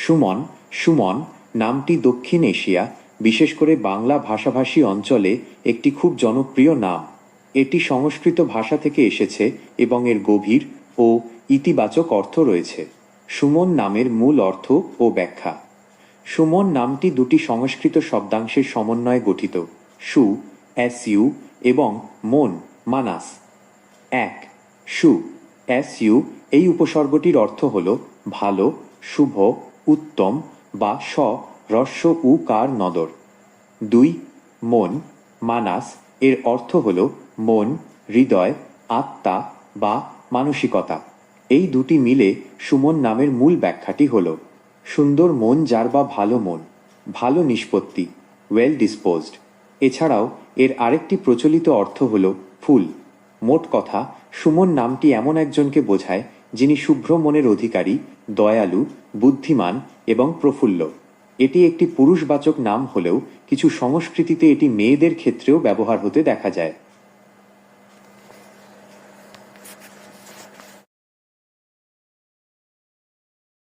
সুমন সুমন নামটি দক্ষিণ এশিয়া, বিশেষ করে বাংলা ভাষাভাষী অঞ্চলে একটি খুব জনপ্রিয় নাম। এটি সংস্কৃত ভাষা থেকে এসেছে এবং এর গভীর ও ইতিবাচক অর্থ রয়েছে। সুমন নামের মূল অর্থ ও ব্যাখ্যা। সুমন নামটি দুটি সংস্কৃত শব্দাংশের সমন্বয়ে গঠিত, সু SU এবং মন মানাস। এক, সু SU এই উপসর্গটির অর্থ হল ভালো, শুভ, উত্তম বা হ্রস্ব উ কার নদর। দুই, মন মানাস এর অর্থ হল মন, হৃদয়, আত্মা বা মানসিকতা। এই দুটি মিলে সুমন নামের মূল ব্যাখ্যাটি হল সুন্দর মন যার বা ভালো মন, ভালো নিষ্পত্তি, ওয়েল ডিসপোজড। এছাড়াও এর আরেকটি প্রচলিত অর্থ হল ফুল। মোট কথা, সুমন নামটি এমন একজনকে বোঝায় যিনি শুভ্র মনের অধিকারী, দয়ালু, বুদ্ধিমান এবং প্রফুল্ল। এটি একটি পুরুষবাচক নাম হলেও কিছু সংস্কৃতিতে এটি মেয়েদের ক্ষেত্রেও ব্যবহার হতে দেখা যায়।